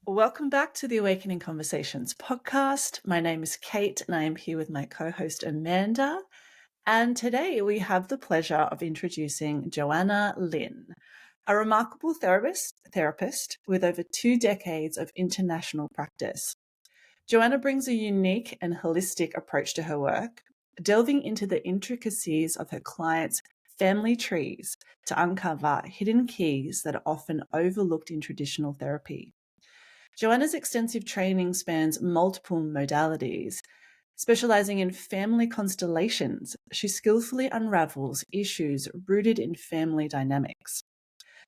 Welcome back to the Awakening Conversations podcast. My name is Kate and I am here with my co-host Amanda. And today we have the pleasure of introducing Johanna Lynn, a remarkable therapist with over 2 decades of international practice. Johanna brings a unique and holistic approach to her work, delving into the intricacies of her clients' family trees to uncover hidden keys that are often overlooked in traditional therapy. Johanna's extensive training spans multiple modalities. Specializing in family constellations, she skillfully unravels issues rooted in family dynamics.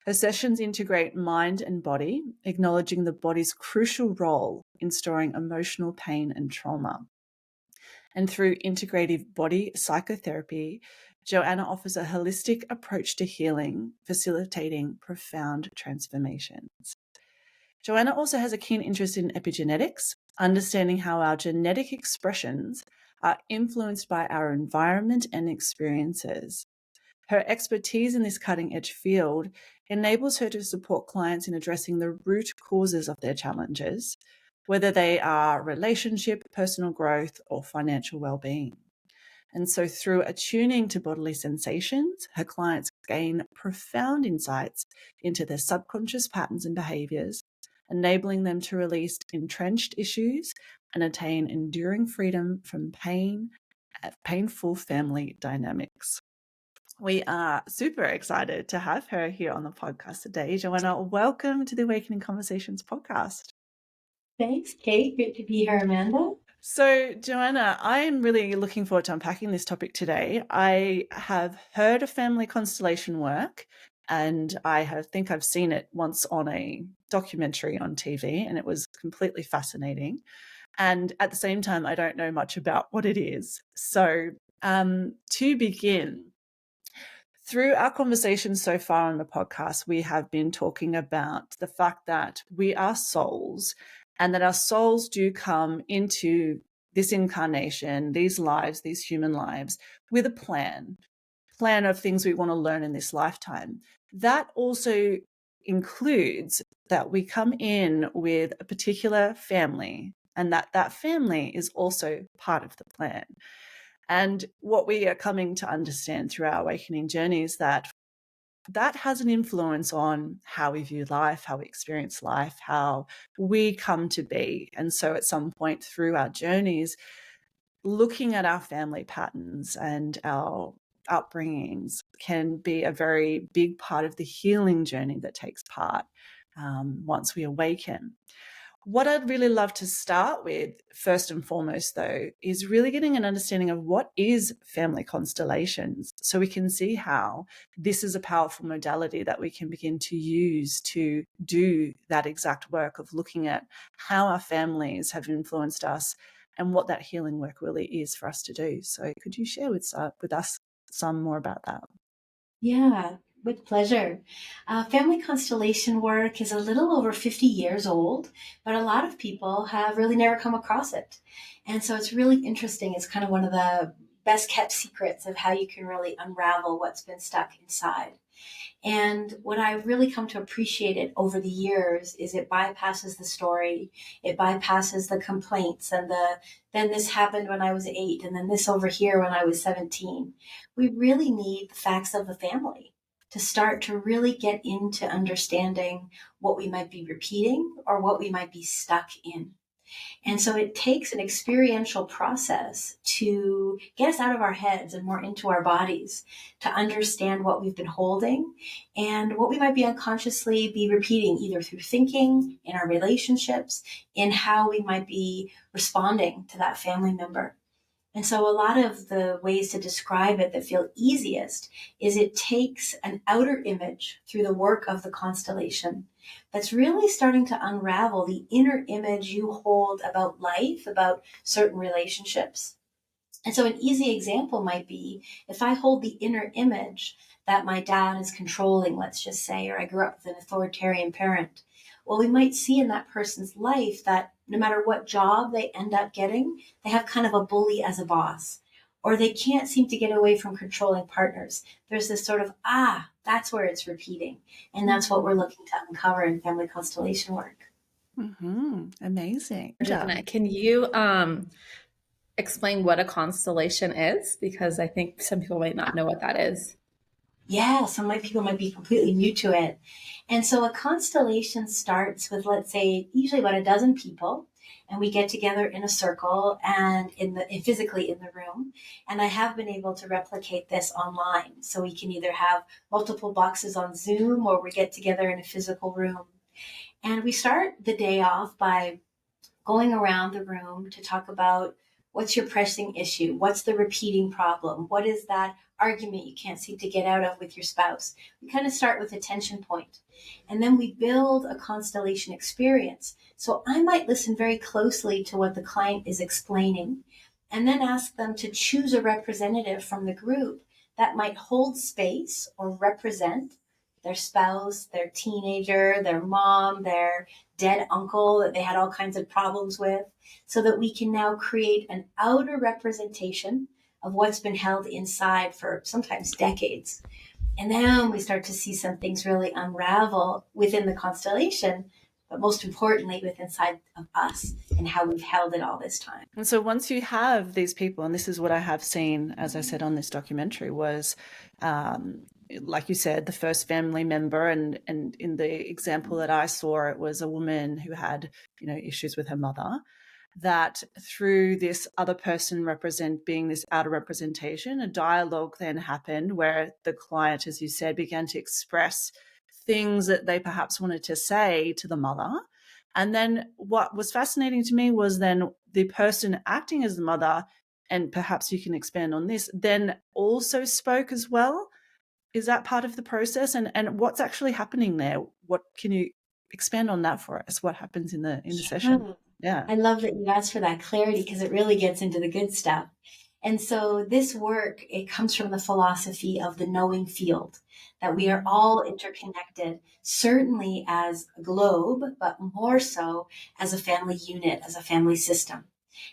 Her sessions integrate mind and body, acknowledging the body's crucial role in storing emotional pain and trauma. And through integrative body psychotherapy, Johanna offers a holistic approach to healing, facilitating profound transformations. Johanna also has a keen interest in epigenetics, understanding how our genetic expressions are influenced by our environment and experiences. Her expertise in this cutting-edge field enables her to support clients in addressing the root causes of their challenges, whether they are relationship, personal growth, or financial well-being. And so through attuning to bodily sensations, her clients gain profound insights into their subconscious patterns and behaviors, enabling them to release entrenched issues and attain enduring freedom from painful family dynamics. We are super excited to have her here on the podcast today. Johanna, welcome to the Awakening Conversations podcast. Thanks, Kate. Good to be here, Amanda. So, Johanna, I am really looking forward to unpacking this topic today. I have heard of family constellation work, and I think I've seen it once on a documentary on TV, and it was completely fascinating. And at the same time, I don't know much about what it is. So, to begin, through our conversations so far on the podcast, we have been talking about the fact that we are souls and that our souls do come into this incarnation, these lives, these human lives, with a plan of things we want to learn in this lifetime. That also includes that we come in with a particular family and that family is also part of the plan. And what we are coming to understand through our awakening journey is that has an influence on how we view life, how we experience life, how we come to be. And so at some point through our journeys, looking at our family patterns and our upbringings can be a very big part of the healing journey that takes part once we awaken. What I'd really love to start with, first and foremost, though, is really getting an understanding of what is family constellations so we can see how this is a powerful modality that we can begin to use to do that exact work of looking at how our families have influenced us and what that healing work really is for us to do. So could you share with us some more about that? Yeah, with pleasure. Family constellation work is a little over 50 years old, but a lot of people have really never come across it. And so it's really interesting. It's kind of one of the best kept secrets of how you can really unravel what's been stuck inside. And what I've really come to appreciate it over the years is it bypasses the story. It bypasses the complaints and then this happened when I was 8 and then this over here when I was 17. We really need the facts of the family to start to really get into understanding what we might be repeating or what we might be stuck in. And so it takes an experiential process to get us out of our heads and more into our bodies to understand what we've been holding and what we might be unconsciously be repeating either through thinking, in our relationships, in how we might be responding to that family member. And so a lot of the ways to describe it that feel easiest is it takes an outer image through the work of the constellation that's really starting to unravel the inner image you hold about life, about certain relationships. And so an easy example might be if I hold the inner image that my dad is controlling, let's just say, or I grew up with an authoritarian parent. Well, we might see in that person's life that no matter what job they end up getting, they have kind of a bully as a boss, or they can't seem to get away from controlling partners. There's this sort of, that's where it's repeating. And that's what we're looking to uncover in family constellation work. Amazing. Yeah. Johanna, can you explain what a constellation is? Because I think some people might not know what that is. Yeah, some people might be completely new to it. And so a constellation starts with, let's say, usually about a dozen people, and we get together in a circle and physically in the room. And I have been able to replicate this online. So we can either have multiple boxes on Zoom or we get together in a physical room. And we start the day off by going around the room to talk about what's your pressing issue? What's the repeating problem? What is that argument you can't seem to get out of with your spouse? We kind of start with a tension point, and then we build a constellation experience. So I might listen very closely to what the client is explaining and then ask them to choose a representative from the group that might hold space or represent their spouse, their teenager, their mom, their dead uncle that they had all kinds of problems with, so that we can now create an outer representation of what's been held inside for sometimes decades. And then we start to see some things really unravel within the constellation, but most importantly, within inside of us and how we've held it all this time. And so once you have these people, and this is what I have seen, as I said on this documentary, was like you said, the first family member, and in the example that I saw, it was a woman who had, issues with her mother, that through this other person being this outer representation, a dialogue then happened where the client, as you said, began to express things that they perhaps wanted to say to the mother. And then what was fascinating to me was then the person acting as the mother, and perhaps you can expand on this, then also spoke as well. Is that part of the process? And what's actually happening there? What can you expand on that for us? What happens in the session? Yeah. I love that you asked for that clarity because it really gets into the good stuff. And so this work, it comes from the philosophy of the knowing field, that we are all interconnected, certainly as a globe, but more so as a family unit, as a family system.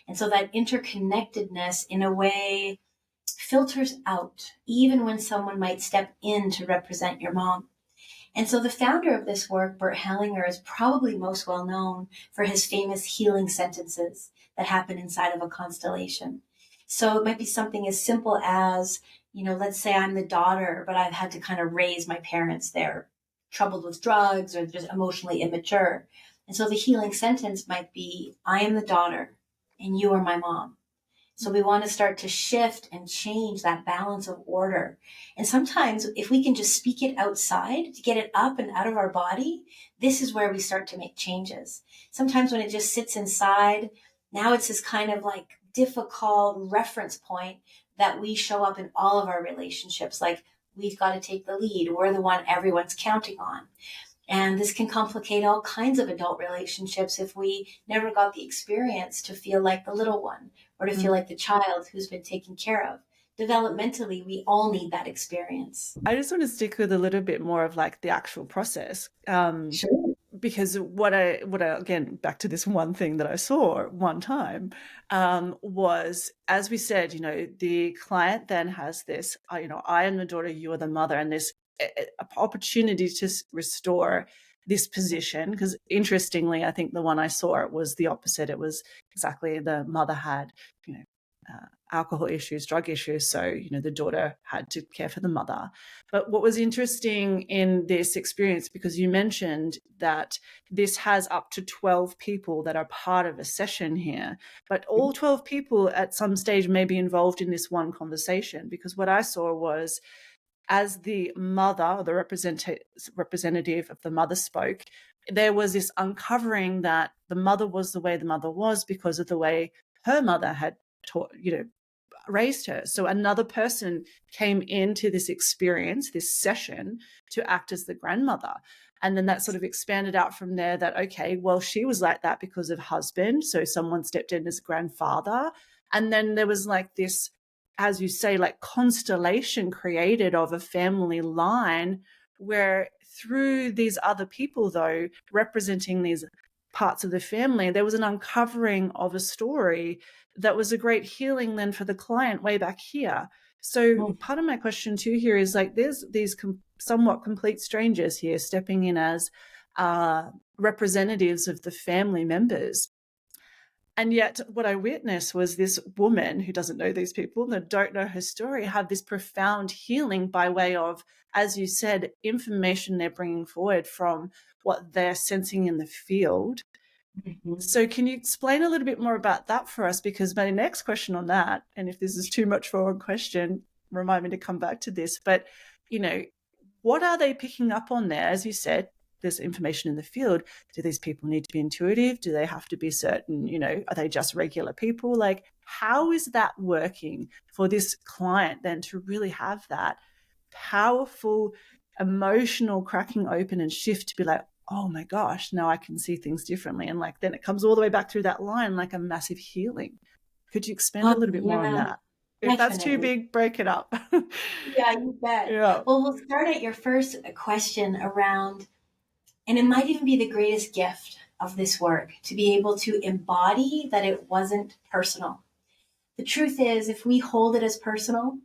And so that interconnectedness in a way filters out, even when someone might step in to represent your mom. And so the founder of this work, Bert Hellinger, is probably most well known for his famous healing sentences that happen inside of a constellation. So it might be something as simple as, let's say I'm the daughter, but I've had to kind of raise my parents. They're troubled with drugs or just emotionally immature. And so the healing sentence might be, I am the daughter and you are my mom. So we want to start to shift and change that balance of order. And sometimes if we can just speak it outside to get it up and out of our body, this is where we start to make changes. Sometimes when it just sits inside, now it's this kind of like difficult reference point that we show up in all of our relationships. Like, we've got to take the lead. We're the one everyone's counting on. And this can complicate all kinds of adult relationships if we never got the experience to feel like the little one or to feel like the child who's been taken care of. Developmentally, we all need that experience. I just want to stick with a little bit more of like the actual process. Sure. Because what I again, back to this one thing that I saw one time, was, as we said, the client then has this, I am the daughter, you are the mother, and this opportunity to restore this position. Because interestingly, I think the one I saw, it was the opposite. It was exactly the mother had, alcohol issues, drug issues. So, the daughter had to care for the mother. But what was interesting in this experience, because you mentioned that this has up to 12 people that are part of a session here, but all 12 people at some stage may be involved in this one conversation. Because what I saw was, as the mother, or the representative of the mother spoke, there was this uncovering that the mother was the way the mother was because of the way her mother had taught, raised her. So another person came into this experience, this session, to act as the grandmother. And then that sort of expanded out from there, that, okay, well, she was like that because of husband. So someone stepped in as grandfather. And then there was like this, as you say, like constellation created of a family line, where through these other people, though, representing these parts of the family, there was an uncovering of a story that was a great healing then for the client way back here. So part of my question too here is, like, there's these somewhat complete strangers here stepping in as are representatives of the family members. And yet what I witnessed was this woman who doesn't know these people and don't know her story have this profound healing by way of, as you said, information they're bringing forward from what they're sensing in the field. Mhm. So can you explain a little bit more about that for us? Because my next question on that, and if this is too much for one question, remind me to come back to this, but, you know, what are they picking up on there? As you said, there's information in the field. Do these people need to be intuitive? Do they have to be certain, are they just regular people? Like, how is that working for this client then to really have that powerful emotional cracking open and shift to be like, oh my gosh, now I can see things differently. And like, then it comes all the way back through that line, like a massive healing. Could you expand a Oh, little bit more on yeah, that? If that's too definitely. big, break it up. Yeah, you bet. Yeah. Well, we'll start at your first question around, and it might even be the greatest gift of this work to be able to embody that it wasn't personal. The truth is, if we hold it as personal,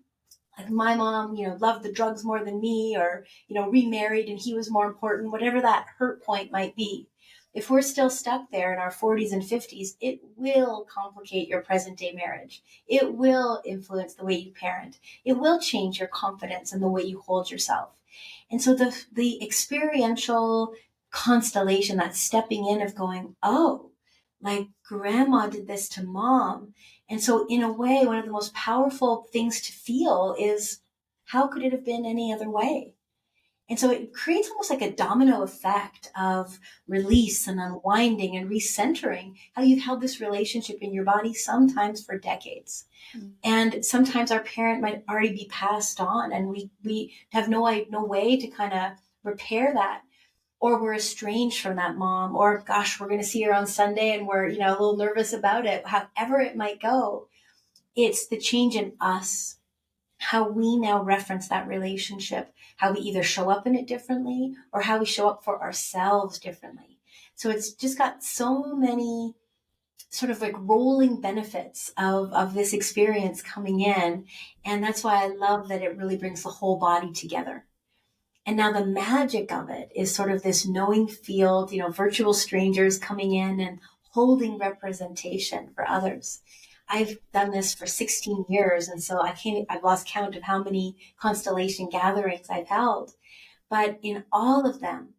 like my mom, loved the drugs more than me, or, remarried and he was more important, whatever that hurt point might be. If we're still stuck there in our 40s and 50s, it will complicate your present day marriage. It will influence the way you parent. It will change your confidence and the way you hold yourself. And so the experiential constellation, that stepping in of going, oh, like grandma did this to mom. And so in a way, one of the most powerful things to feel is, how could it have been any other way? And so it creates almost like a domino effect of release and unwinding and recentering, how you've held this relationship in your body sometimes for decades. And sometimes our parent might already be passed on, and we have no way to kind of repair that. Or we're estranged from that mom, or gosh, we're going to see her on Sunday and we're, a little nervous about it. However it might go, it's the change in us, how we now reference that relationship, how we either show up in it differently or how we show up for ourselves differently. So it's just got so many sort of like rolling benefits of this experience coming in. And that's why I love that it really brings the whole body together. And now the magic of it is sort of this knowing field, virtual strangers coming in and holding representation for others. I've done this for 16 years. And so I've lost count of how many constellation gatherings I've held. But in all of them,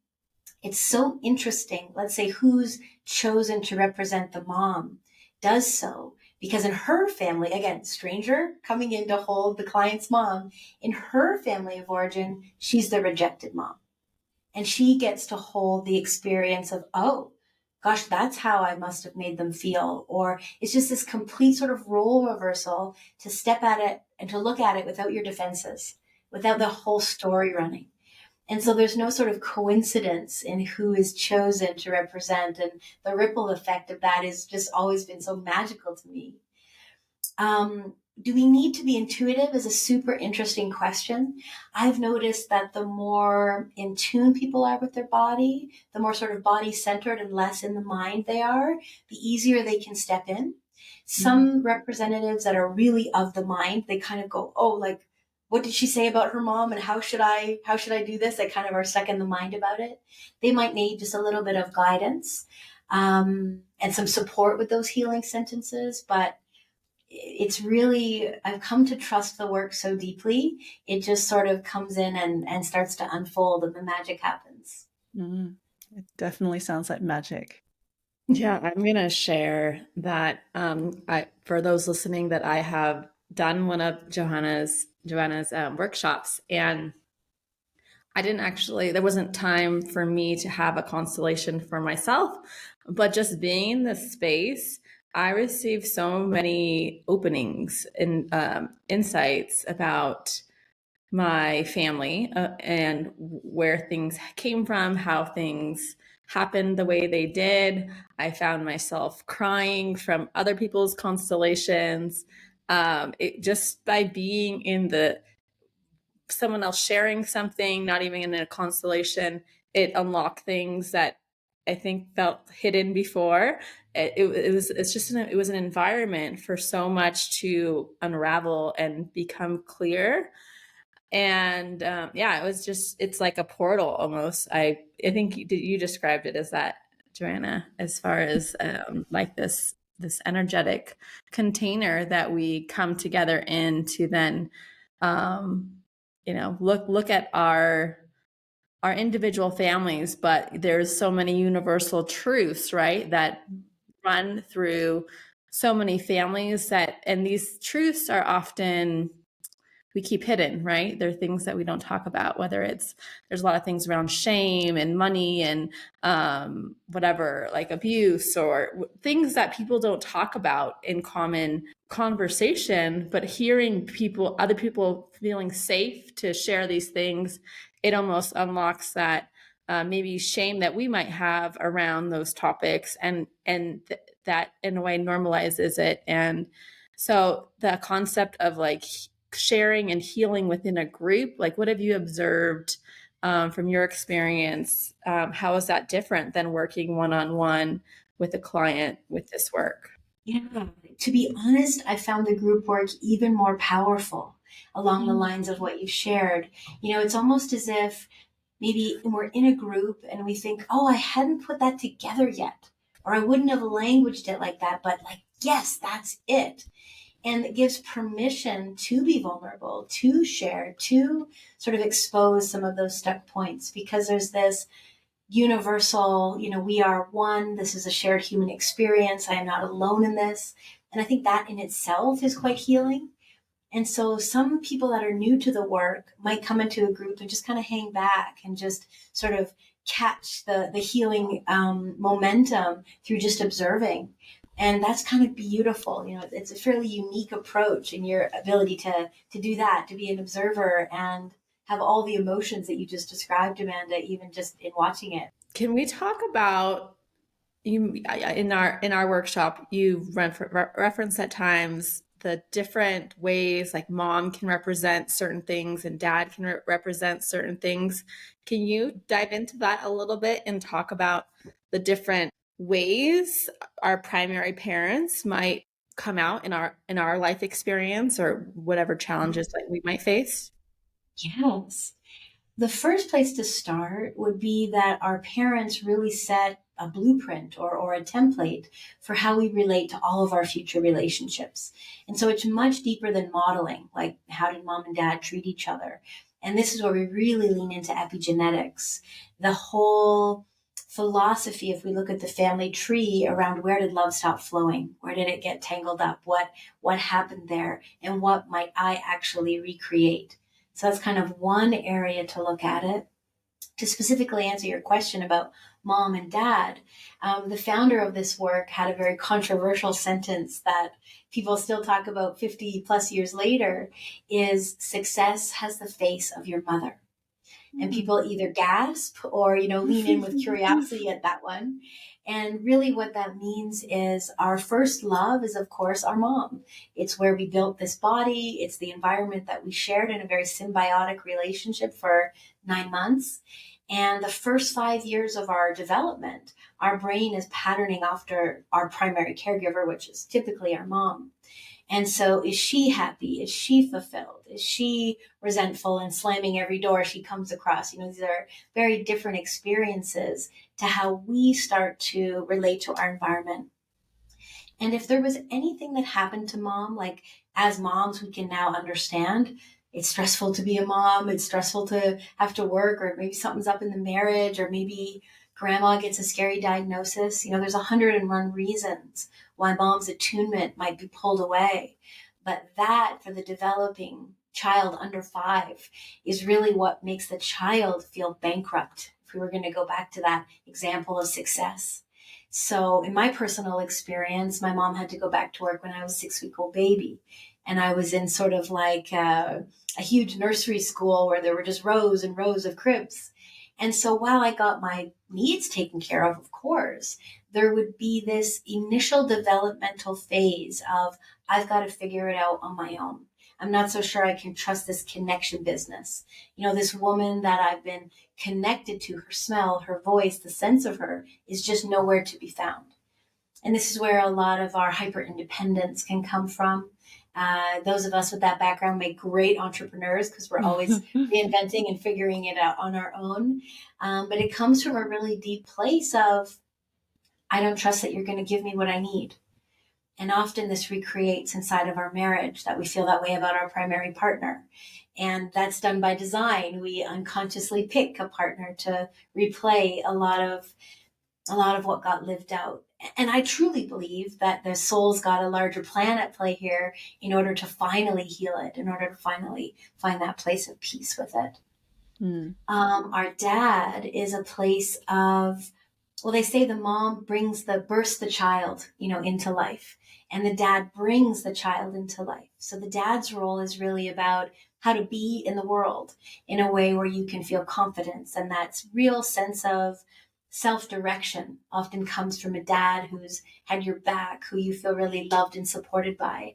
it's so interesting. Let's say who's chosen to represent the mom does so because in her family, again, stranger coming in to hold the client's mom, in her family of origin, she's the rejected mom. And she gets to hold the experience of, oh, gosh, that's how I must have made them feel. Or it's just this complete sort of role reversal to step at it and to look at it without your defenses, without the whole story running. And so there's no sort of coincidence in who is chosen to represent. And the ripple effect of that has just always been so magical to me. Do we need to be intuitive is a super interesting question. I've noticed that the more in tune people are with their body, the more sort of body centered and less in the mind they are, the easier they can step in. Some representatives that are really of the mind, they kind of go, oh, like, what did she say about her mom and how should I do this? They kind of are stuck in the mind about it. They might need just a little bit of guidance and some support with those healing sentences. But it's really, I've come to trust the work so deeply. It just sort of comes in and starts to unfold and the magic happens. It definitely sounds like magic. Yeah, I'm going to share that for those listening, that I have done one of Johanna's workshops, and I didn't actually, there wasn't time for me to have a constellation for myself, but just being in the space, I received so many openings and insights about my family and where things came from, how things happened the way they did. I found myself crying from other people's constellations. It just by being in someone else sharing something, not even in a constellation, it unlocked things that I think felt hidden before. It was an environment for so much to unravel and become clear. And yeah, it's like a portal almost. I think you described it as that, Joanna, as far as like this energetic container that we come together in to then look at our individual families, but there's so many universal truths, right, that run through so many families, and these truths are often we keep hidden, right? There are things that we don't talk about, whether there's a lot of things around shame and money and whatever, like abuse or things that people don't talk about in common conversation, but hearing other people feeling safe to share these things, it almost unlocks that maybe shame that we might have around those topics, and that in a way normalizes it. And so the concept of like sharing and healing within a group, like what have you observed from your experience? How is that different than working one-on-one with a client with this work? Yeah, to be honest, I found the group work even more powerful along the lines of what you shared. It's almost as if maybe we're in a group and we think, oh, I hadn't put that together yet, or I wouldn't have languaged it like that, but like, yes, that's it. And it gives permission to be vulnerable, to share, to sort of expose some of those stuck points, because there's this universal, we are one, this is a shared human experience, I am not alone in this. And I think that in itself is quite healing. And so some people that are new to the work might come into a group and just kind of hang back and just sort of catch the healing momentum through just observing. And that's kind of beautiful. It's a fairly unique approach in your ability to do that, to be an observer and have all the emotions that you just described, Amanda, even just in watching it. Can we talk about you in our workshop? You reference at times the different ways like mom can represent certain things and dad can represent certain things. Can you dive into that a little bit and talk about the different ways our primary parents might come out in our life experience or whatever challenges that we might face? Yes. The first place to start would be that our parents really set a blueprint or a template for how we relate to all of our future relationships. And so it's much deeper than modeling, like how did mom and dad treat each other? And this is where we really lean into epigenetics. The whole philosophy, if we look at the family tree around where did love stop flowing? Where did it get tangled up? What happened there? And what might I actually recreate? So that's kind of one area to look at it. To specifically answer your question about mom and dad, the founder of this work had a very controversial sentence that people still talk about 50 plus years later is success has the face of your mother. And people either gasp or, lean in with curiosity at that one. And really what that means is our first love is, of course, our mom. It's where we built this body. It's the environment that we shared in a very symbiotic relationship for 9 months. And the first 5 years of our development, our brain is patterning after our primary caregiver, which is typically our mom. And so is she happy? Is she fulfilled? Is she resentful and slamming every door she comes across? These are very different experiences to how we start to relate to our environment. And if there was anything that happened to mom, like as moms, we can now understand it's stressful to be a mom. It's stressful to have to work, or maybe something's up in the marriage, or maybe grandma gets a scary diagnosis. There's 101 reasons why mom's attunement might be pulled away. But that for the developing child under 5 is really what makes the child feel bankrupt. If we were going to go back to that example of success. So in my personal experience, my mom had to go back to work when I was a 6-week-old baby. And I was in sort of like a huge nursery school where there were just rows and rows of cribs. And so while I got my needs taken care of course, there would be this initial developmental phase of, I've got to figure it out on my own. I'm not so sure I can trust this connection business. This woman that I've been connected to, her smell, her voice, the sense of her is just nowhere to be found. And this is where a lot of our hyper independence can come from. Those of us with that background make great entrepreneurs because we're always reinventing and figuring it out on our own. But it comes from a really deep place of, I don't trust that you're going to give me what I need. And often this recreates inside of our marriage that we feel that way about our primary partner. And that's done by design. We unconsciously pick a partner to replay a lot of what got lived out. And I truly believe that the soul's got a larger plan at play here in order to finally heal it, in order to finally find that place of peace with it. Our dad is a place of, well, they say the mom births the child, into life, and the dad brings the child into life. So the dad's role is really about how to be in the world in a way where you can feel confidence. And that real sense of self-direction often comes from a dad who's had your back, who you feel really loved and supported by.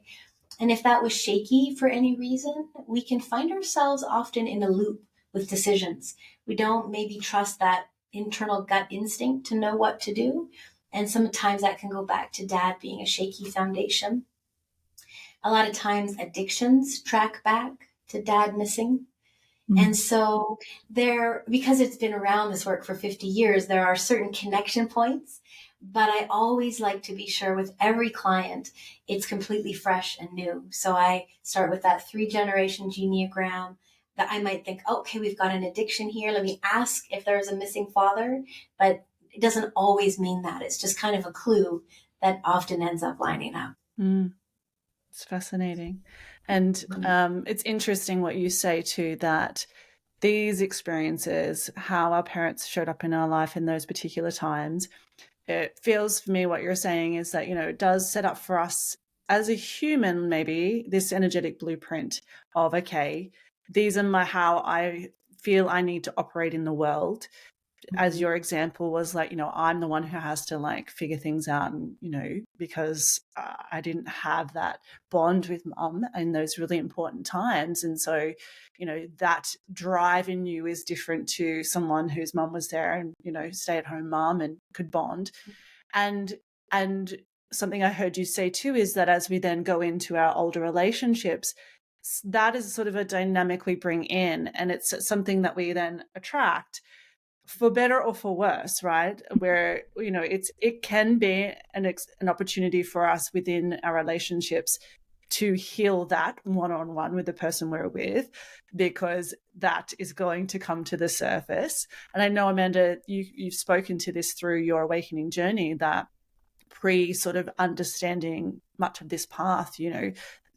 And if that was shaky for any reason, we can find ourselves often in a loop with decisions. We don't maybe trust that internal gut instinct to know what to do. And sometimes that can go back to dad being a shaky foundation. A lot of times addictions track back to dad missing. And so because it's been around this work for 50 years, there are certain connection points, but I always like to be sure with every client, it's completely fresh and new. So I start with that 3-generation genealogram that I might think, okay, we've got an addiction here. Let me ask if there's a missing father, but it doesn't always mean that. It's just kind of a clue that often ends up lining up. It's fascinating. And it's interesting what you say too, that these experiences, how our parents showed up in our life in those particular times, it feels for me what you're saying is that, it does set up for us as a human, maybe this energetic blueprint of, okay, these are how I feel I need to operate in the world. As your example was like, I'm the one who has to figure things out, because I didn't have that bond with mum in those really important times. And so, that drive in you is different to someone whose mum was there and, stay at home mum and could bond. And something I heard you say too is that as we then go into our older relationships, that is sort of a dynamic we bring in, and it's something that we then attract, for better or for worse, right? Where, it can be an opportunity for us within our relationships to heal that one-on-one with the person we're with, because that is going to come to the surface. And I know, Amanda, you've spoken to this through your awakening journey, that pre sort of understanding much of this path,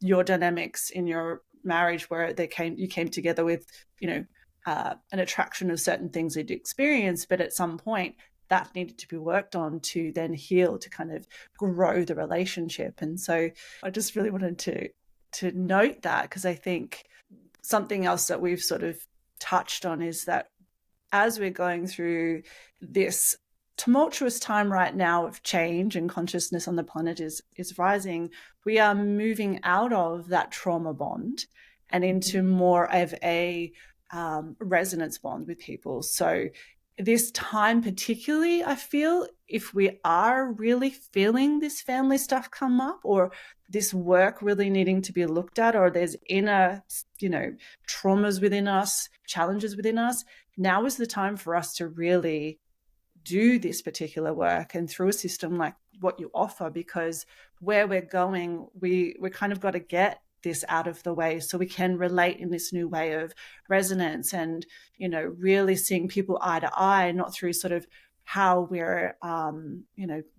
your dynamics in your marriage where you came together with, an attraction of certain things you'd experienced, but at some point that needed to be worked on to then heal, to kind of grow the relationship. And so I just really wanted to note that, because I think something else that we've sort of touched on is that as we're going through this tumultuous time right now of change and consciousness on the planet is rising, we are moving out of that trauma bond and into more of a resonance bond with people. So this time particularly, I feel, if we are really feeling this family stuff come up, or this work really needing to be looked at, or there's inner, traumas within us, challenges within us, now is the time for us to really do this particular work, and through a system like what you offer, because where we're going, we kind of got to get this out of the way so we can relate in this new way of resonance, and really seeing people eye to eye, not through sort of how we're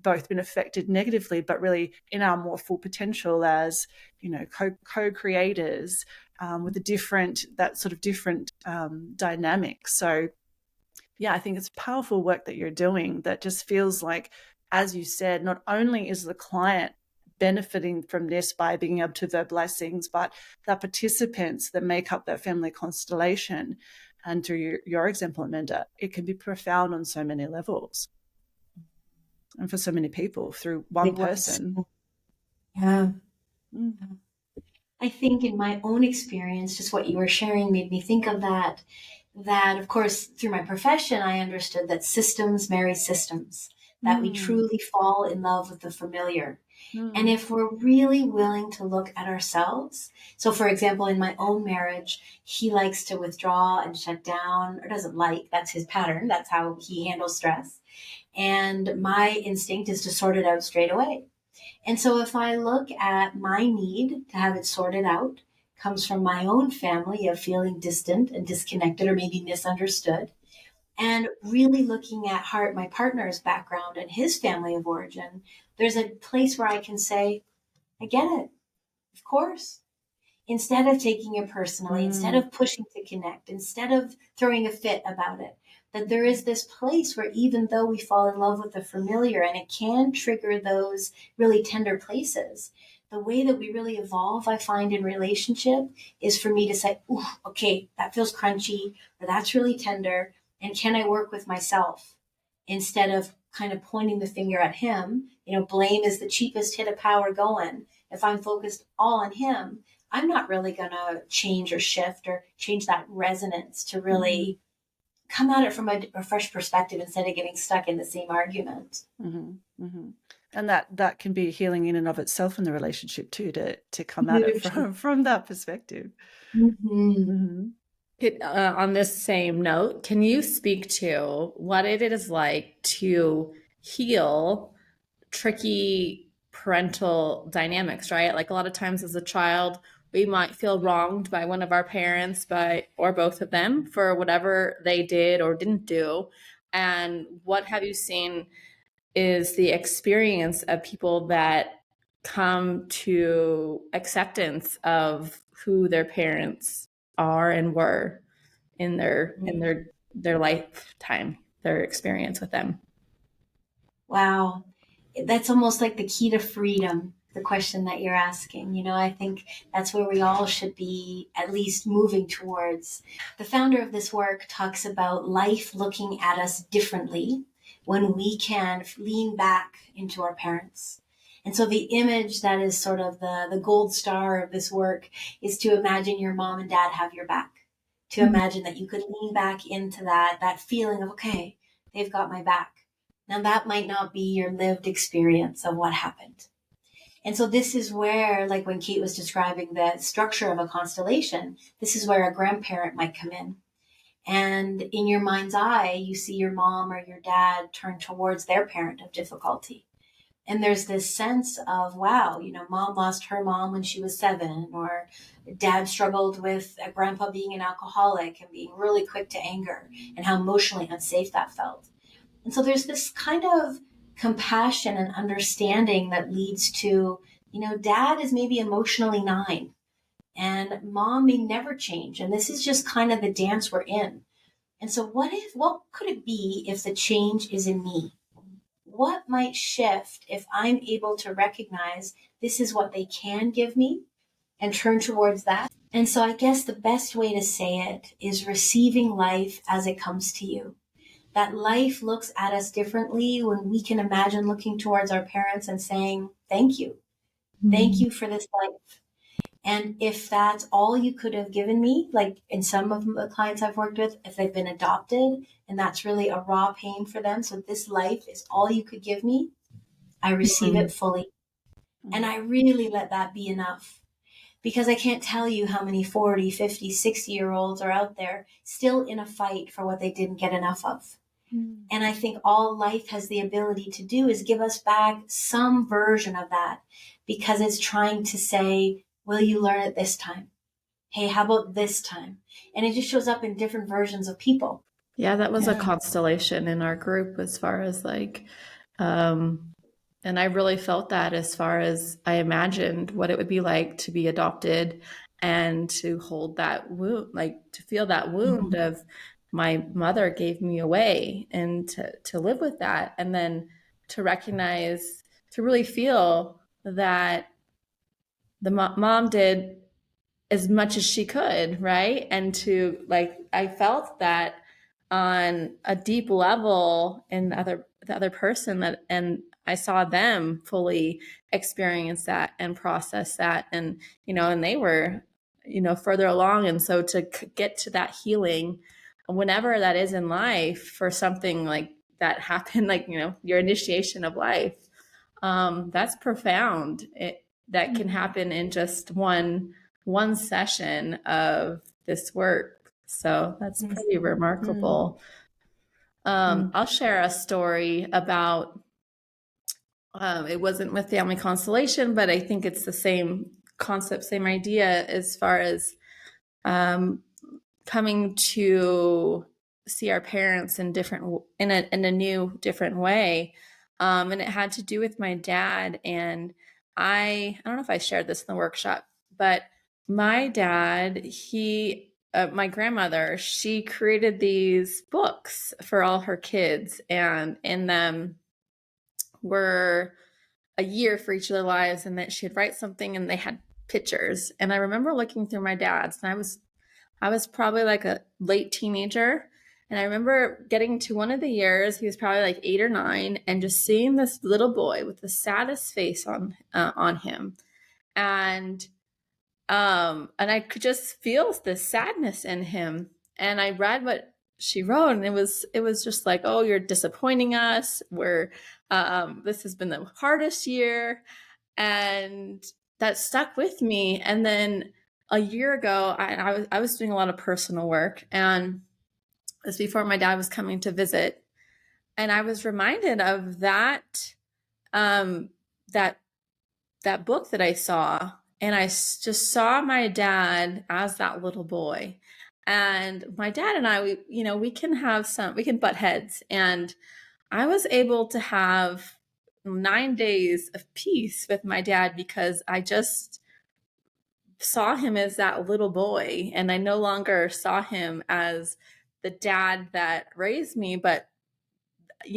both been affected negatively, but really in our more full potential as co-creators with a different dynamic. So yeah, I think it's powerful work that you're doing that just feels like, as you said, not only is the client benefiting from this by being able to verbalize things, but the participants that make up that family constellation, and through your example, Amanda, it can be profound on so many levels and for so many people through one person. Yeah. I think in my own experience, just what you were sharing made me think of that of course, through my profession, I understood that systems marry systems. that we truly fall in love with the familiar. And Mm. if we're really willing to look at ourselves, so for example, in my own marriage, he likes to withdraw and shut down, or doesn't like, that's his pattern. That's how he handles stress. And my instinct is to sort it out straight away. And so if I look at my need to have it sorted out, comes from my own family of feeling distant and disconnected or maybe misunderstood, and really looking at my partner's background and his family of origin, there's a place where I can say, I get it, of course. Instead of taking it personally, instead of pushing to connect, instead of throwing a fit about it, that there is this place where even though we fall in love with the familiar and it can trigger those really tender places, the way that we really evolve, I find in relationship, is for me to say, ooh, okay, that feels crunchy, or that's really tender. And can I work with myself instead of kind of pointing the finger at him? Blame is the cheapest hit of power going. If I'm focused all on him, I'm not really going to change or shift or change that resonance to really come at it from a fresh perspective instead of getting stuck in the same argument. And that can be healing in and of itself in the relationship too, to come at it from that perspective. On this same note, can you speak to what it is like to heal tricky parental dynamics, right? Like a lot of times as a child, we might feel wronged by one of our parents, or both of them, for whatever they did or didn't do. And what have you seen is the experience of people that come to acceptance of who their parents are and were in their lifetime, their experience with them. Wow. That's almost like the key to freedom, the question that you're asking. I think that's where we all should be at least moving towards. The founder of this work talks about life looking at us differently when we can lean back into our parents. And so the image that is sort of the gold star of this work is to imagine your mom and dad have your back, to imagine that you could lean back into that feeling of, okay, they've got my back. Now that might not be your lived experience of what happened. And so this is where, like when Kate was describing the structure of a constellation, this is where a grandparent might come in. And in your mind's eye, you see your mom or your dad turn towards their parent of difficulty. And there's this sense of, wow, mom lost her mom when she was 7, or dad struggled with a grandpa being an alcoholic and being really quick to anger, and how emotionally unsafe that felt. And so there's this kind of compassion and understanding that leads to, dad is maybe emotionally 9 and mom may never change. And this is just kind of the dance we're in. And so what could it be if the change is in me? What might shift if I'm able to recognize this is what they can give me and turn towards that? And so I guess the best way to say it is receiving life as it comes to you. That life looks at us differently when we can imagine looking towards our parents and saying, thank you. Thank you for this life. And if that's all you could have given me, like in some of the clients I've worked with, if they've been adopted and that's really a raw pain for them, so this life is all you could give me, I receive it fully. And I really let that be enough. Because I can't tell you how many 40, 50, 60-year-olds are out there still in a fight for what they didn't get enough of. And I think all life has the ability to do is give us back some version of that, because it's trying to say, will you learn it this time? Hey, how about this time? And it just shows up in different versions of people. Yeah, that was a constellation in our group as far as and I really felt that as far as I imagined what it would be like to be adopted and to hold that wound, like to feel that wound of my mother gave me away, and to live with that, and then to recognize, to really feel that the mom did as much as she could, right? And to I felt that on a deep level in the other person, that, and I saw them fully experience that and process that, and and they were further along. And so to get to that healing, whenever that is in life, for something like that happen, like, your initiation of life. That's profound. That can happen in just one session of this work. So that's pretty remarkable. I'll share a story about, it wasn't with Family Constellation, but I think it's the same concept, same idea, as far as coming to see our parents in a new, different way. And it had to do with my dad. And I don't know if I shared this in the workshop, but my dad, my grandmother, she created these books for all her kids, and in them were a year for each of their lives, and that she'd write something and they had pictures. And I remember looking through my dad's, and I was probably like a late teenager. And I remember getting to one of the years, he was probably like 8 or 9, and just seeing this little boy with the saddest face on him. And I could just feel this sadness in him. And I read what she wrote, and it was just like, oh, you're disappointing us. This has been the hardest year. And that stuck with me. And then a year ago, I was doing a lot of personal work, and it was before my dad was coming to visit, and I was reminded of that that book that I saw, and I just saw my dad as that little boy. And my dad and I, we can butt heads, and I was able to have 9 days of peace with my dad because I just saw him as that little boy, and I no longer saw him as the dad that raised me, but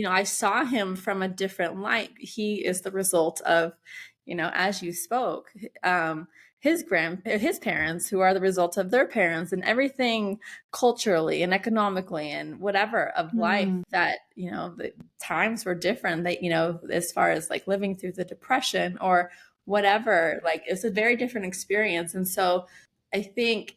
I saw him from a different light. He is the result of, as you spoke, his parents, who are the result of their parents, and everything culturally and economically and whatever of life that, the times were different, that, as far as like living through the Depression or whatever, like it's a very different experience. And so I think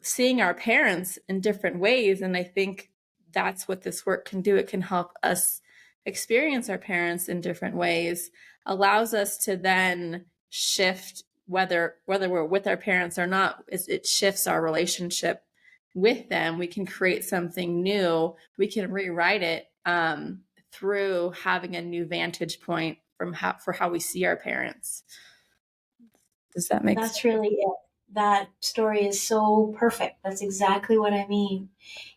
seeing our parents in different ways, and I think that's what this work can do. It can help us experience our parents in different ways, allows us to then shift whether we're with our parents or not. It shifts our relationship with them. We can create something new. We can rewrite it through having a new vantage point for how we see our parents. Does that make sense? That's really it. That story is so perfect. That's exactly what I mean.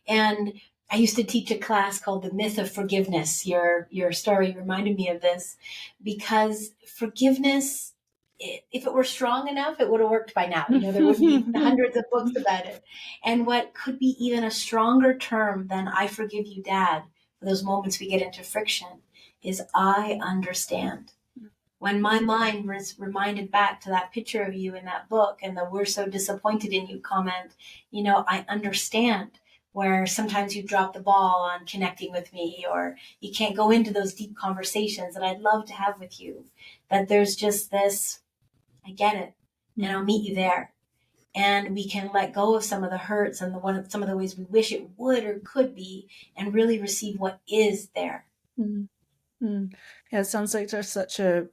And I used to teach a class called The Myth of Forgiveness. Your story reminded me of this, because forgiveness, if it were strong enough, it would have worked by now. There would be hundreds of books about it. And what could be even a stronger term than I forgive you, Dad, for those moments we get into friction, is I understand. When my mind was reminded back to that picture of you in that book and the "we're so disappointed in you" comment, I understand where sometimes you drop the ball on connecting with me, or you can't go into those deep conversations that I'd love to have with you. That there's just this, I get it, and I'll meet you there. And we can let go of some of the hurts and some of the ways we wish it would or could be, and really receive what is there. Yeah, it sounds like there's such a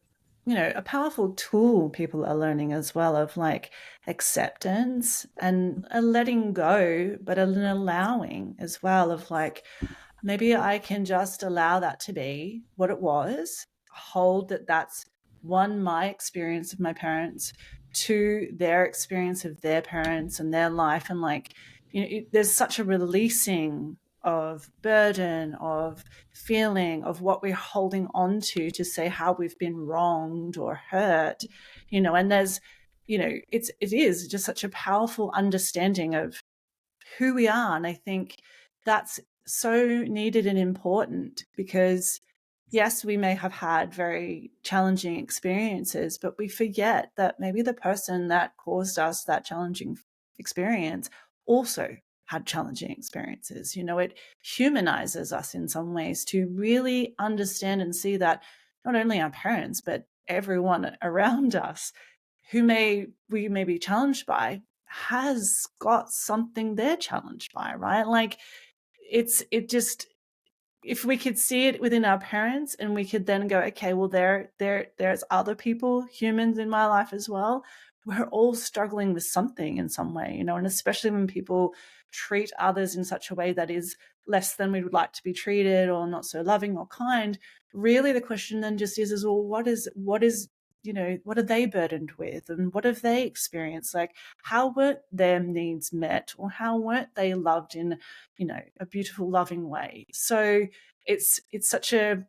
powerful tool people are learning as well, of like acceptance and a letting go, but an allowing as well, of like, maybe I can just allow that to be what it was, hold that's one, my experience of my parents, two, their experience of their parents and their life. And like, there's such a releasing of burden, of feeling, of what we're holding on to say how we've been wronged or hurt, and there's, it is just such a powerful understanding of who we are. And I think that's so needed and important, because yes, we may have had very challenging experiences, but we forget that maybe the person that caused us that challenging experience also had challenging experiences. It humanizes us in some ways to really understand and see that not only our parents, but everyone around us who we may be challenged by has got something they're challenged by, right? Like it just, if we could see it within our parents, and we could then go, okay, well, there's other people, humans in my life as well. We're all struggling with something in some way, and especially when people treat others in such a way that is less than we would like to be treated, or not so loving or kind. Really, the question then just is well, what is what are they burdened with, and what have they experienced? Like, how weren't their needs met, or how weren't they loved in, a beautiful, loving way? So it's such an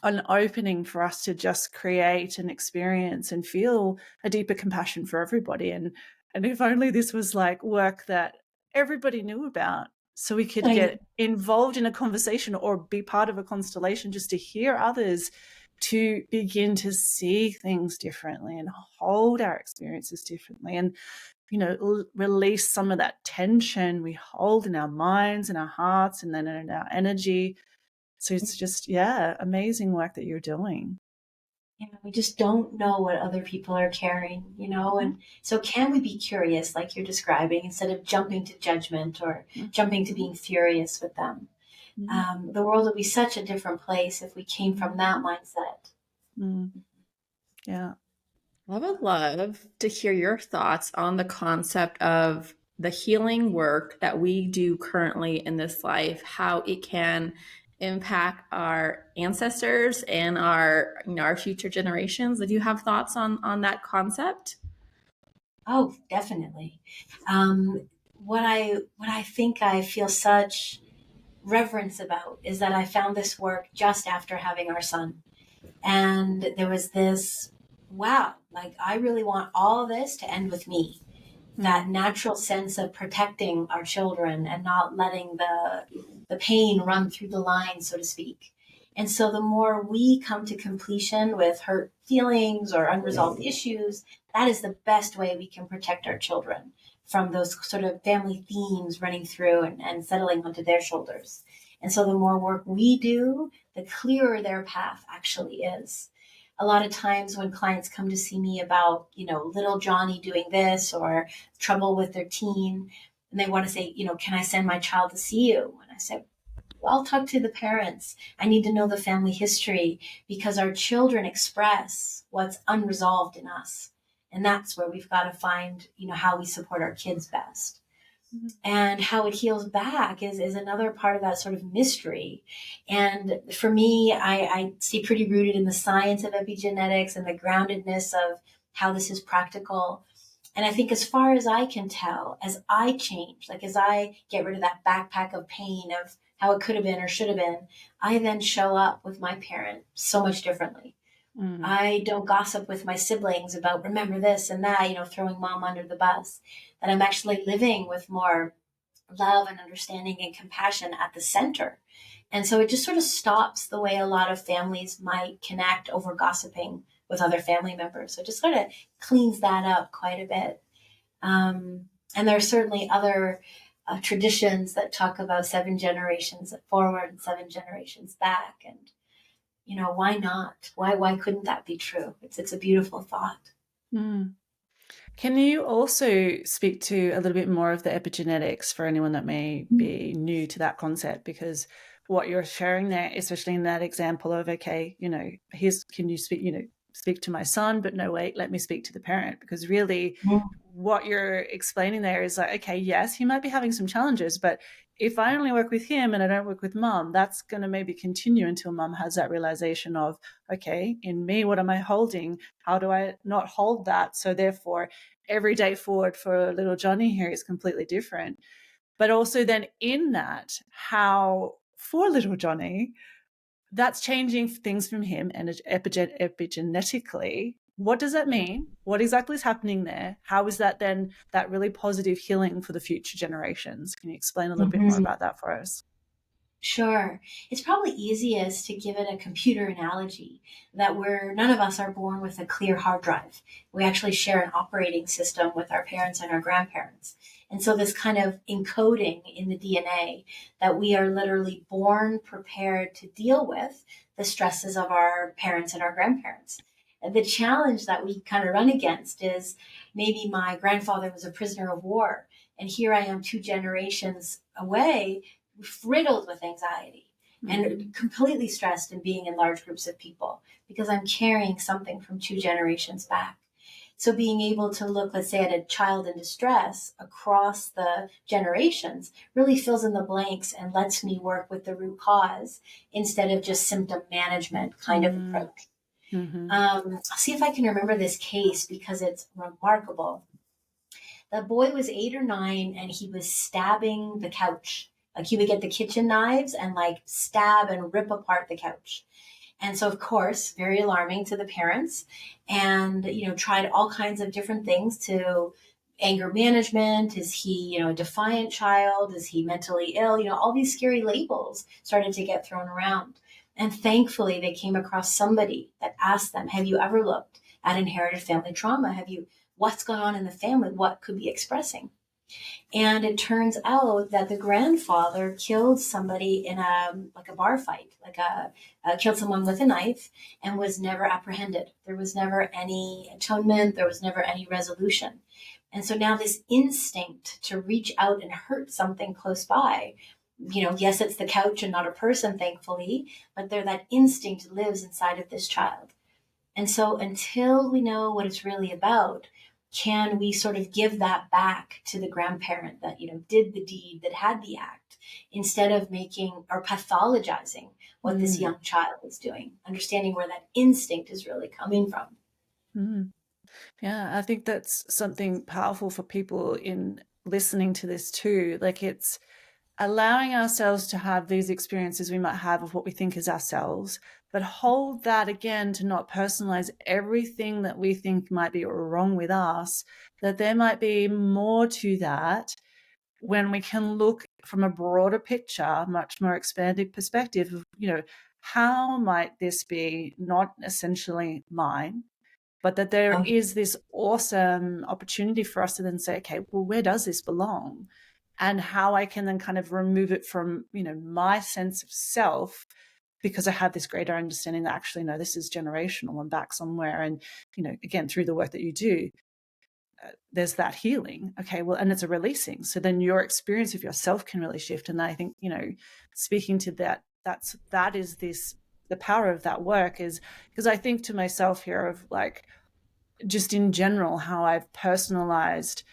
opening for us to just create and experience and feel a deeper compassion for everybody. And if only this was like work that everybody knew about, so we could get involved in a conversation or be part of a constellation, just to hear others, to begin to see things differently and hold our experiences differently, and release some of that tension we hold in our minds and our hearts and then in our energy. So it's just, amazing work that you're doing. Yeah, we just don't know what other people are carrying, and so can we be curious, like you're describing, instead of jumping to judgment or jumping to being furious with them? The world would be such a different place if we came from that mindset. Yeah. I would love to hear your thoughts on the concept of the healing work that we do currently in this life, how it can impact our ancestors and our future generations. Do you have thoughts on that concept? Oh, definitely. What I think I feel such reverence about is that I found this work just after having our son. And there was this, wow, like I really want all this to end with me. That natural sense of protecting our children and not letting the pain run through the line, so to speak. And so the more we come to completion with hurt feelings or unresolved issues, that is the best way we can protect our children from those sort of family themes running through and settling onto their shoulders. And so the more work we do, the clearer their path actually is. A lot of times when clients come to see me about, little Johnny doing this or trouble with their teen, and they want to say, can I send my child to see you? And I say, well, I'll talk to the parents. I need to know the family history, because our children express what's unresolved in us. And that's where we've got to find, how we support our kids best. And how it heals back is another part of that sort of mystery. And for me, I stay pretty rooted in the science of epigenetics and the groundedness of how this is practical. And I think, as far as I can tell, as I change, like as I get rid of that backpack of pain of how it could have been or should have been, I then show up with my parent so much differently. I don't gossip with my siblings about remember this and that, throwing mom under the bus. That I'm actually living with more love and understanding and compassion at the center. And so it just sort of stops the way a lot of families might connect over gossiping with other family members. So it just sort of cleans that up quite a bit. And there are certainly other traditions that talk about 7 generations forward and 7 generations back. And why not? Why couldn't that be true? It's a beautiful thought. Can you also speak to a little bit more of the epigenetics for anyone that may be new to that concept? Because what you're sharing there, especially in that example of, okay, can you speak to my son, but no, wait, let me speak to the parent. Because really what you're explaining there is like, okay, yes, he might be having some challenges, but if I only work with him and I don't work with mom, that's going to maybe continue until mom has that realization of, okay, in me, what am I holding? How do I not hold that? So therefore, every day forward for little Johnny here is completely different. But also then in that, how for little Johnny, that's changing things from him and epigenetically. What does that mean? What exactly is happening there? How is that then that really positive healing for the future generations? Can you explain a little bit more about that for us? Sure. It's probably easiest to give it a computer analogy that none of us are born with a clear hard drive. We actually share an operating system with our parents and our grandparents. And so this kind of encoding in the DNA that we are literally born prepared to deal with the stresses of our parents and our grandparents. And the challenge that we kind of run against is maybe my grandfather was a prisoner of war, and here I am 2 generations away, riddled with anxiety. and completely stressed in being in large groups of people because I'm carrying something from 2 generations back. So being able to look, let's say, at a child in distress across the generations really fills in the blanks and lets me work with the root cause instead of just symptom management kind of approach. I'll see if I can remember this case because it's remarkable. The boy was 8 or 9 and he was stabbing the couch. Like he would get the kitchen knives and like stab and rip apart the couch. And so, of course, very alarming to the parents and, tried all kinds of different things to anger management. Is he, a defiant child? Is he mentally ill? All these scary labels started to get thrown around. And thankfully, they came across somebody that asked them, have you ever looked at inherited family trauma? What's going on in the family? What could be expressing? And it turns out that the grandfather killed somebody in a bar fight, killed someone with a knife and was never apprehended. There was never any atonement. There was never any resolution. And so now this instinct to reach out and hurt something close by, yes, it's the couch and not a person, thankfully, but that instinct lives inside of this child. And so until we know what it's really about, can we sort of give that back to the grandparent that, did the deed, that had the act, instead of making or pathologizing what this young child is doing, understanding where that instinct is really coming from. Yeah, I think that's something powerful for people in listening to this too. Like it's allowing ourselves to have these experiences we might have of what we think is ourselves, but hold that again to not personalize everything that we think might be wrong with us, that there might be more to that when we can look from a broader picture, much more expanded perspective of, how might this be not essentially mine, but that there is this awesome opportunity for us to then say, okay, well, where does this belong? And how I can then kind of remove it from, my sense of self, because I have this greater understanding that actually, no, this is generational and back somewhere. And, again, through the work that you do, there's that healing. Okay, well, and it's a releasing. So then your experience of yourself can really shift. And I think, speaking to that, that is the power of that work is because I think to myself here of like, just in general, how I've personalized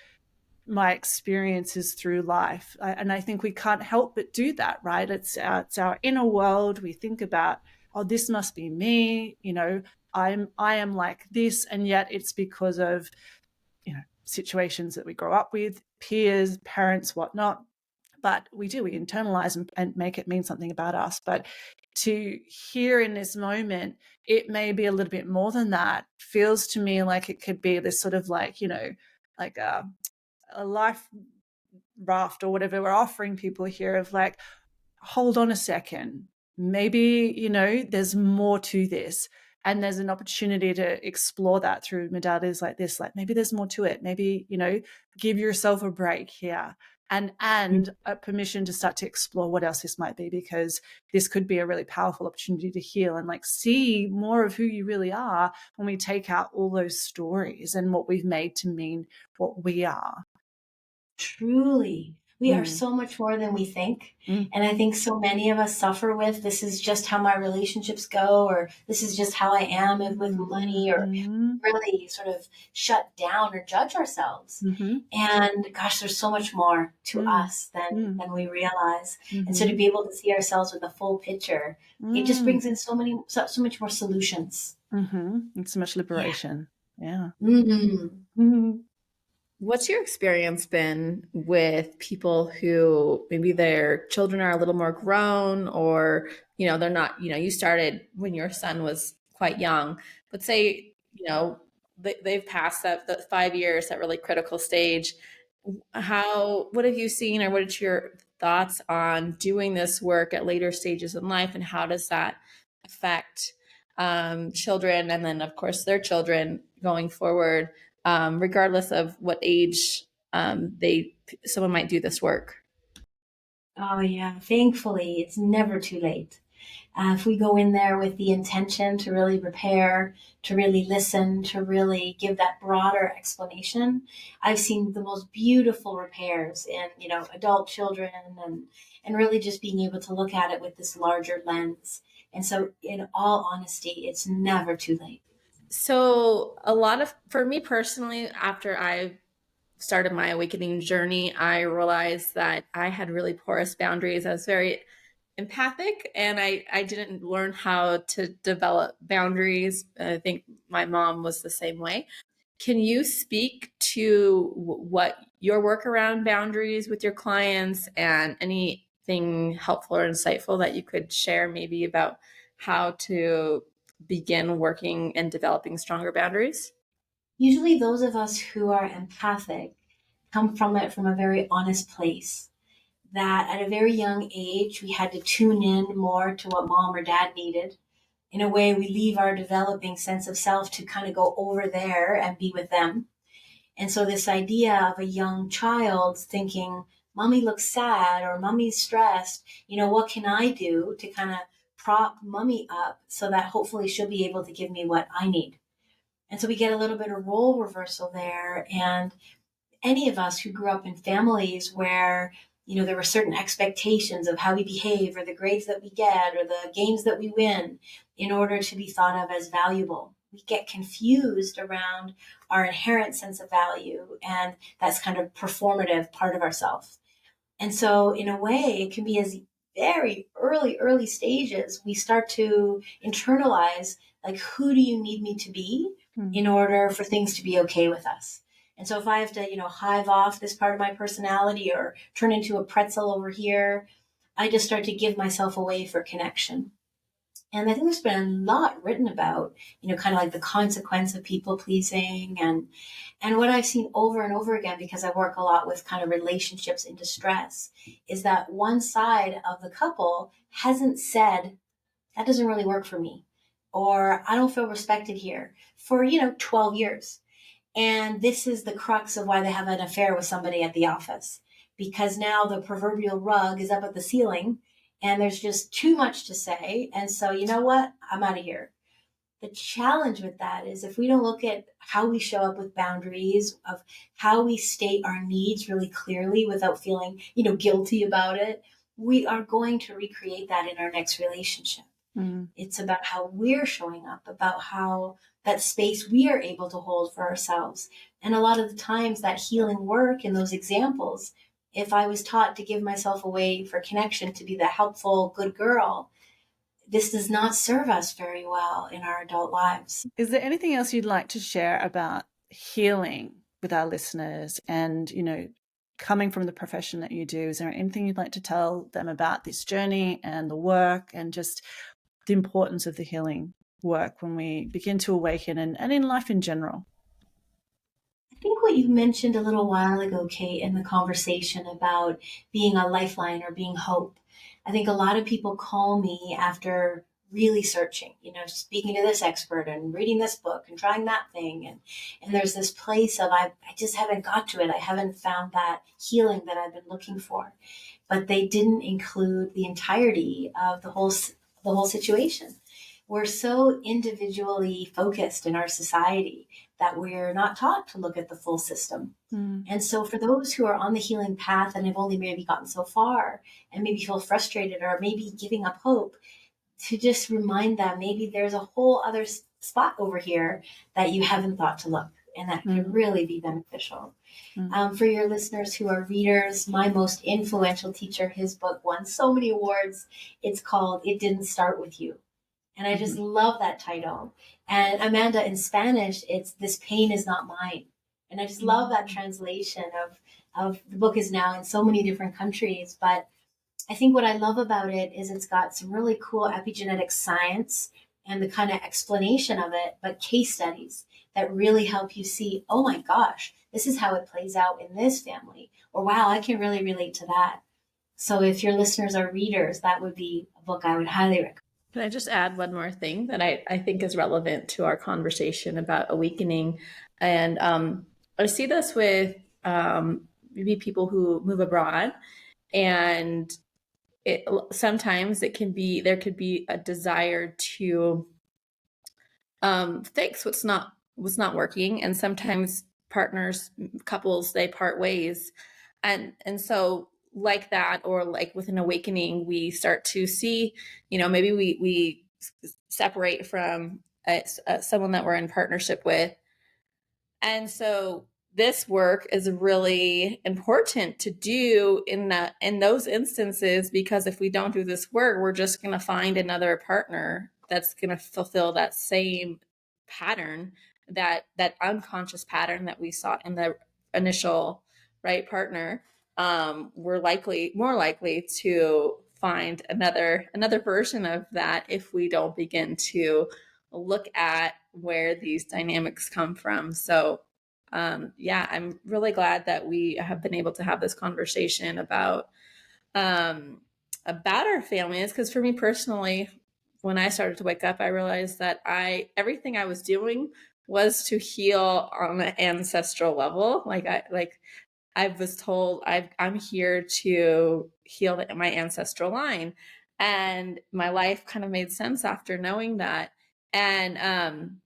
my experiences through life. And I think we can't help but do that, right? It's our inner world. We think about, oh, this must be me, I am like this. And yet it's because of, situations that we grow up with, peers, parents, whatnot. But we internalize and make it mean something about us. But to hear in this moment, it may be a little bit more than that. Feels to me like it could be this sort of like, like a life raft or whatever we're offering people here of like, hold on a second, maybe, there's more to this. And there's an opportunity to explore that through modalities like this. Like maybe there's more to it. Maybe, give yourself a break here and a permission to start to explore what else this might be, because this could be a really powerful opportunity to heal and like see more of who you really are when we take out all those stories and what we've made to mean what we are. Truly. We are so much more than we think. And I think so many of us suffer with, this is just how my relationships go, or this is just how I am with money, or really sort of shut down or judge ourselves. And gosh, there's so much more to us than we realize. And so to be able to see ourselves with a full picture, it just brings in so much more solutions. And so much liberation. Yeah. What's your experience been with people who maybe their children are a little more grown, or, they're not, you started when your son was quite young, but say, they've passed the 5 years, that really critical stage. What have you seen, or what are your thoughts on doing this work at later stages in life, and how does that affect children, and then of course their children going forward, regardless of what age someone might do this work? Oh yeah, thankfully it's never too late. If we go in there with the intention to really repair, to really listen, to really give that broader explanation, I've seen the most beautiful repairs in, adult children and really just being able to look at it with this larger lens. And so, in all honesty, it's never too late. So, for me personally, after I started my awakening journey, I realized that I had really porous boundaries. I was very empathic, and I didn't learn how to develop boundaries. I think my mom was the same way. Can you speak to what your work around boundaries with your clients and anything helpful or insightful that you could share maybe about how to begin working and developing stronger boundaries? Usually, those of us who are empathic come from it from a very honest place. That at a very young age, we had to tune in more to what mom or dad needed. In a way, we leave our developing sense of self to kind of go over there and be with them. And so, this idea of a young child thinking, mommy looks sad or mommy's stressed, what can I do to kind of prop mommy up so that hopefully she'll be able to give me what I need? And so, we get a little bit of role reversal there. And any of us who grew up in families where there were certain expectations of how we behave or the grades that we get or the games that we win in order to be thought of as valuable, we get confused around our inherent sense of value, and that's kind of performative part of ourselves. And so in a way it can be as very early stages we start to internalize, like, who do you need me to be in order for things to be okay with us? And so if I have to, hive off this part of my personality or turn into a pretzel over here, I just start to give myself away for connection. And I think there's been a lot written about, kind of like the consequence of people pleasing, and what I've seen over and over again, because I work a lot with kind of relationships in distress, is that one side of the couple hasn't said, that doesn't really work for me, or I don't feel respected here for, 12 years. And this is the crux of why they have an affair with somebody at the office, because now the proverbial rug is up at the ceiling and there's just too much to say. And so, you know what? I'm out of here. The challenge with that is if we don't look at how we show up with boundaries, of how we state our needs really clearly without feeling, guilty about it, we are going to recreate that in our next relationship. It's about how we're showing up, about how that space we are able to hold for ourselves. And a lot of the times that healing work in those examples, if I was taught to give myself away for connection, to be the helpful, good girl, this does not serve us very well in our adult lives. Is there anything else you'd like to share about healing with our listeners and, coming from the profession that you do? Is there anything you'd like to tell them about this journey and the work and just the importance of the healing work when we begin to awaken and in life in general? I think what you mentioned a little while ago, Kate, in the conversation about being a lifeline or being hope. I think a lot of people call me after really searching, speaking to this expert and reading this book and trying that thing. And there's this place of, I just haven't got to it. I haven't found that healing that I've been looking for. But they didn't include the entirety of the whole situation. We're so individually focused in our society that we're not taught to look at the full system. And so for those who are on the healing path and have only maybe gotten so far and maybe feel frustrated or maybe giving up hope, to just remind them maybe there's a whole other spot over here that you haven't thought to look, and that can really be beneficial. For your listeners who are readers, my most influential teacher, his book won so many awards. It's called It Didn't Start With You. And I just love that title. And Amanda, in Spanish, it's This Pain Is Not Mine. And I just love that translation of the book is now in so many different countries. But I think what I love about it is it's got some really cool epigenetic science and the kind of explanation of it, but case studies that really help you see, oh my gosh, this is how it plays out in this family. Or wow, I can really relate to that. So if your listeners are readers, that would be a book I would highly recommend. Can I just add one more thing that I think is relevant to our conversation about awakening? And I see this with maybe people who move abroad, and sometimes there could be a desire to fix what's not working, and sometimes couples, they part ways, and so like that, or like with an awakening, we start to see, maybe we separate from someone that we're in partnership with. And so this work is really important to do in those instances, because if we don't do this work, we're just going to find another partner that's going to fulfill that same pattern, that unconscious pattern that we saw in the initial right partner. We're more likely to find another version of that if we don't begin to look at where these dynamics come from. So I'm really glad that we have been able to have this conversation about our families, because for me personally, when I started to wake up, I realized that everything I was doing was to heal on an ancestral level. I was told I'm here to heal my ancestral line, and my life kind of made sense after knowing that. And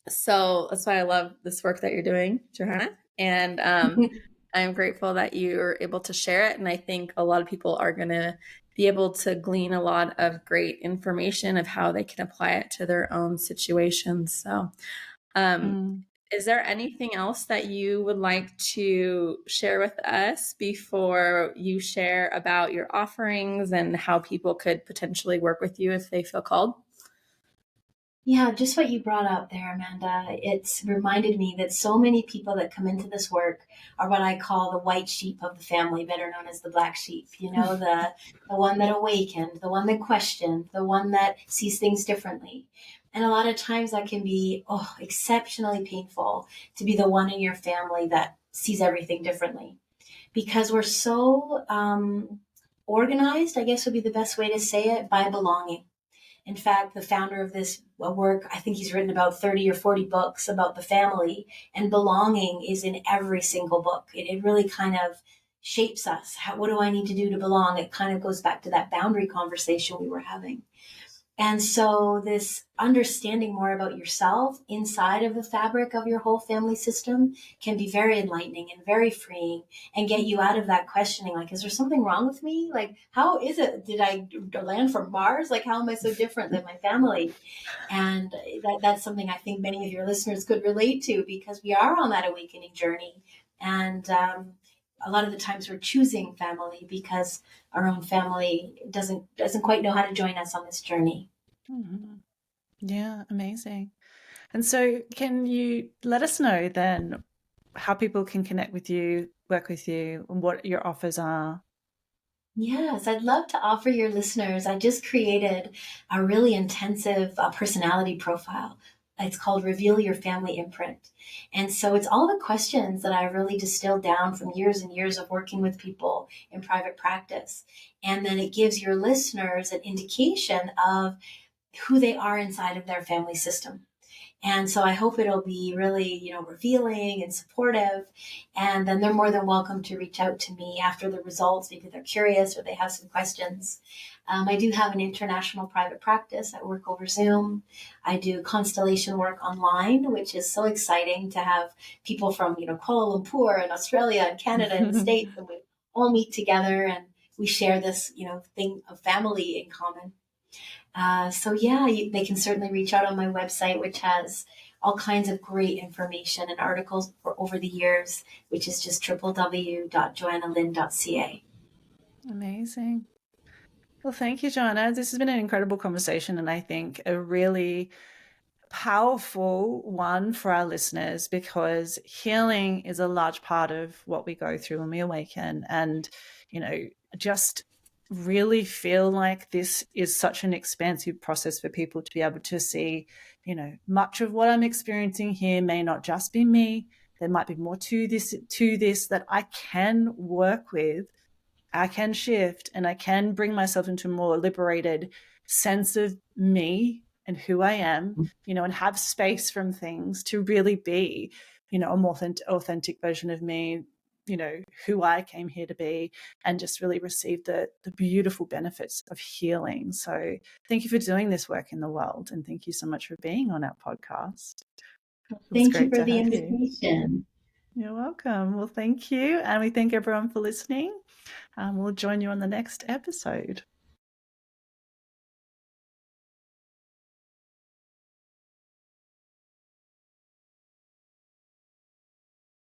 so that's why I love this work that you're doing, Johanna. And I'm grateful that you're able to share it. And I think a lot of people are going to be able to glean a lot of great information of how they can apply it to their own situations. So, is there anything else that you would like to share with us before you share about your offerings and how people could potentially work with you if they feel called? Yeah, just what you brought up there, Amanda. It's reminded me that so many people that come into this work are what I call the white sheep of the family, better known as the black sheep. The one that awakened, the one that questioned, the one that sees things differently. And a lot of times that can be exceptionally painful to be the one in your family that sees everything differently, because we're so organized, I guess would be the best way to say it, by belonging. In fact, the founder of this work, I think he's written about 30 or 40 books about the family, and belonging is in every single book. It really kind of shapes us. What do I need to do to belong? It kind of goes back to that boundary conversation we were having. And so this understanding more about yourself inside of the fabric of your whole family system can be very enlightening and very freeing, and get you out of that questioning, like, is there something wrong with me? Like, how is it? Did I land from Mars? Like, how am I so different than my family? And that's something I think many of your listeners could relate to, because we are on that awakening journey. And a lot of the times we're choosing family because our own family doesn't quite know how to join us on this journey. Mm-hmm. Yeah, amazing. And so can you let us know then how people can connect with you, work with you, and what your offers are? Yes, I'd love to offer your listeners. I just created a really intensive personality profile. It's called Reveal Your Family Imprint. And so it's all the questions that I really distilled down from years and years of working with people in private practice. And then it gives your listeners an indication of who they are inside of their family system. And so I hope it'll be really, revealing and supportive. And then they're more than welcome to reach out to me after the results, maybe they're curious or they have some questions. I do have an international private practice. I work over Zoom. I do constellation work online, which is so exciting to have people from, Kuala Lumpur and Australia and Canada and the States, and we all meet together and we share this, thing of family in common. They can certainly reach out on my website, which has all kinds of great information and articles for over the years, which is just www.johannalynn.ca. Amazing. Well, thank you, Johanna. This has been an incredible conversation, and I think a really powerful one for our listeners, because healing is a large part of what we go through when we awaken. And, just really feel like this is such an expansive process for people to be able to see, much of what I'm experiencing here may not just be me. There might be more to this that I can work with, I can shift, and I can bring myself into a more liberated sense of me and who I am, and have space from things to really be, a more authentic version of me, who I came here to be, and just really receive the beautiful benefits of healing. So thank you for doing this work in the world, and thank you so much for being on our podcast. It was Thank you great for to the have you. invitation. You're welcome. Well, thank you. And we thank everyone for listening. We'll join you on the next episode.